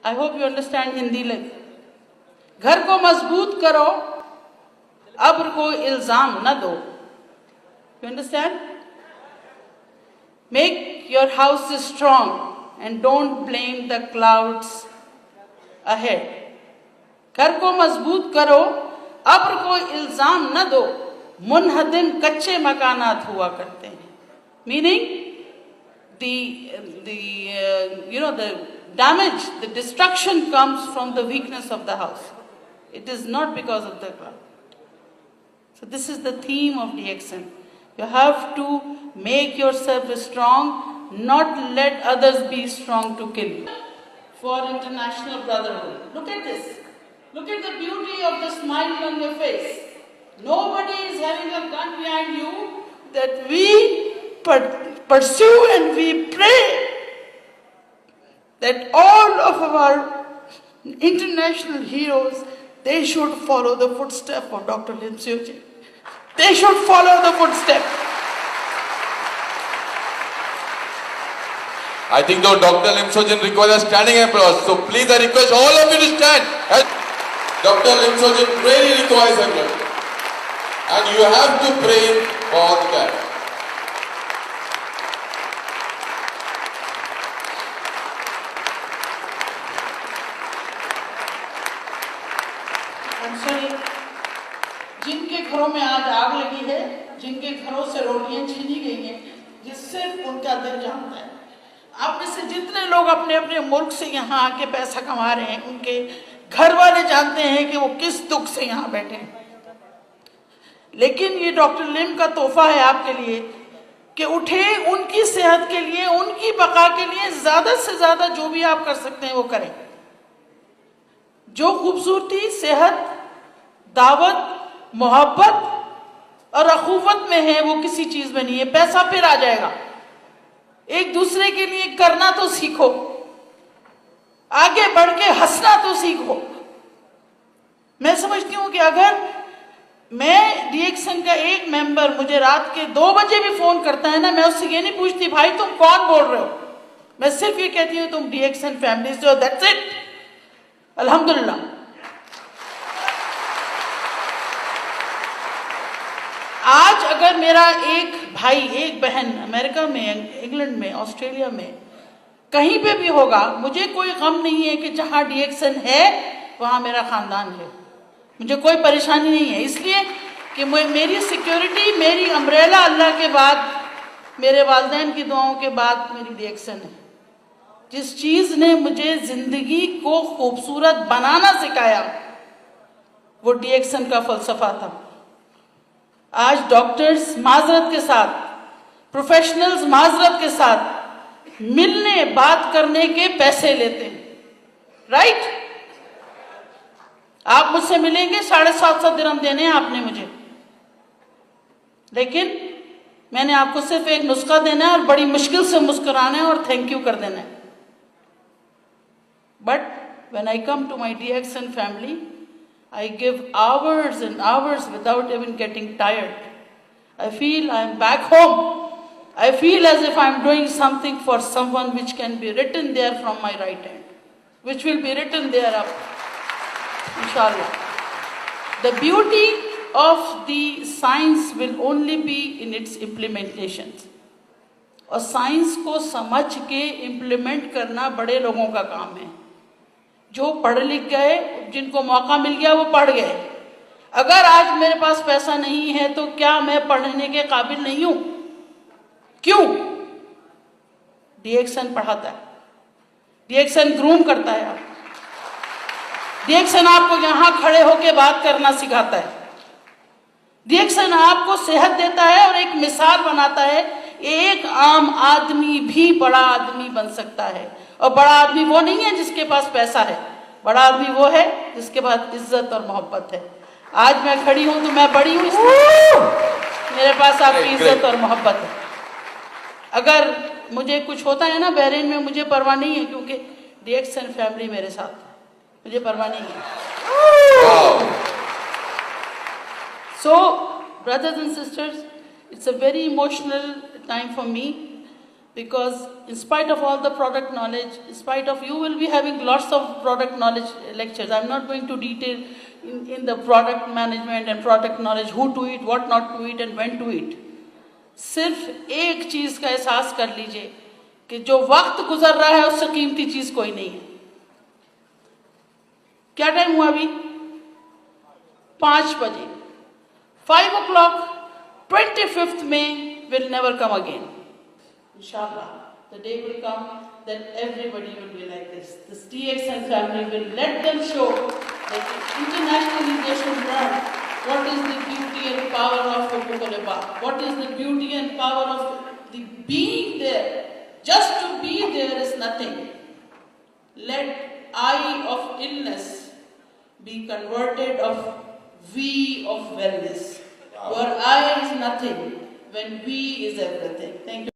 I hope you understand Hindi लग। घर को मजबूत करो, अब्र को इल्जाम न दो। You understand? Make your house strong and don't blame the clouds ahead. घर को मजबूत करो, अब्र को इल्जाम न दो। मुनहदिम कच्चे मकानात हुआ करते हैं। Meaning the damage, the destruction comes from the weakness of the house. It is not because of the cloud. So this is the theme of DXN. You have to make yourself strong, not let others be strong to kill you. For international brotherhood. Look at this. Look at the beauty of the smile on your face. Nobody is having a gun behind you. That we pursue and we pray that all of our international heroes, they should follow the footsteps of Dr. Lim Seo-jin. They should follow the footsteps. I think though Dr. Lim Seo-jin requires a standing applause. So please I request all of you to stand. As Dr. Lim Seo-jin really requires applause. And you have to pray for the cat. जिनके घरों में आज आग लगी है, जिनके घरों से रोटियां छीनी गई हैं, जिससे उनका दिल जानता है। आप में से जितने लोग अपने अपने मुल्क से यहाँ आके पैसा कमा रहे हैं, उनके घर वाले जानते हैं कि वो किस दुख से यहाँ बैठे हैं। लेकिन ये डॉक्टर लिम का तोहफा है आपके लिए कि उठे, उनकी सेहत के लिए, उनकी बका के लिए ज्यादा से ज्यादा जो भी आप कर सकते हैं वो करें। जो खूबसूरती सेहत, दावत, मोहब्बत और अखुवत में है वो किसी चीज में नहीं है। पैसा फिर आ जाएगा। एक दूसरे के लिए करना तो सीखो, आगे बढ़ के हंसना तो सीखो। मैं समझती हूं कि अगर मैं डीएक्सन का एक मेंबर मुझे रात के 2 बजे भी फोन करता है ना, मैं उससे ये नहीं पूछती भाई तुम कौन बोल रहे हो, मैं सिर्फ ये कहती हूँ तुम डीएक्सन फैमिली से हो, दैट्स इट। अल्हम्दुलिल्लाह। आज अगर मेरा एक भाई, एक बहन अमेरिका में, इंग्लैंड में, ऑस्ट्रेलिया में कहीं पे भी होगा, मुझे कोई गम नहीं है कि जहां डीएक्सन है वहां मेरा खानदान है। मुझे कोई परेशानी नहीं है, इसलिए कि मेरी सिक्योरिटी, मेरी अम्ब्रेला अल्लाह के बाद, मेरे वालिदैन की दुआओं के बाद मेरी डीएक्सन है। जिस चीज ने मुझे जिंदगी को खूबसूरत बनाना सिखाया वो डीएक्सन का फलसफा था। आज डॉक्टर्स माजरत के साथ, प्रोफेशनल्स माजरत के साथ मिलने, बात करने के पैसे लेते हैं, राइट? आप मुझसे मिलेंगे, 750 दिरहम देने हैं आपने मुझे, लेकिन मैंने आपको सिर्फ एक नुस्खा देना है और बड़ी मुश्किल से मुस्कुराना है और थैंक यू कर देना है। But when I come to my डीएक्सन family, I give hours and hours without even getting tired. I feel I am back home. I feel as if I am doing something for someone which can be written there from my right hand, which will be written there up, inshallah. The beauty of the science will only be in its implementations. और science को समझ के implement करना बड़े लोगों का काम है। जो पढ़ लिख गए, जिनको मौका मिल गया वो पढ़ गए। अगर आज मेरे पास पैसा नहीं है तो क्या मैं पढ़ने के काबिल नहीं हूं? क्यों? डीएक्सन पढ़ाता है, डीएक्सन ग्रूम करता है। डीएक्सन आपको यहां खड़े होकर बात करना सिखाता है। डीएक्सन आपको सेहत देता है और एक मिसाल बनाता है, एक आम आदमी भी बड़ा आदमी बन सकता है। और बड़ा आदमी वो नहीं है जिसके पास पैसा है, बड़ा आदमी वो है जिसके पास इज्जत और मोहब्बत है। आज मैं खड़ी हूं तो मैं बड़ी हूं, मेरे पास आपकी इज्जत और मोहब्बत है। अगर मुझे कुछ होता है ना बहरीन में, मुझे परवाह नहीं है, क्योंकि डीएक्सन फैमिली मेरे साथ है, मुझे परवाह नहीं है। So brothers and sisters, it's a very emotional time for me. Because in spite of all the product knowledge, in spite of you will be having lots of product knowledge lectures. I'm not going to detail in the product management and product knowledge, who to eat, what not to eat and when to eat. सिर्फ एक चीज का एहसास कर लीजिए कि जो वक्त गुजर रहा है उससे कीमती चीज कोई नहीं है. क्या टाइम हुआ अभी? 5 बजे. 5 o'clock 25th May will never come again. Inshallah, the day will come that everybody will be like this. This TXN family will let them show that internationally they should learn what is the beauty and power of Hukuk-ul-Iba. What is the beauty and power of the being there. Just to be there is nothing. Let I of illness be converted of we of wellness. Where I is nothing when we is everything. Thank you.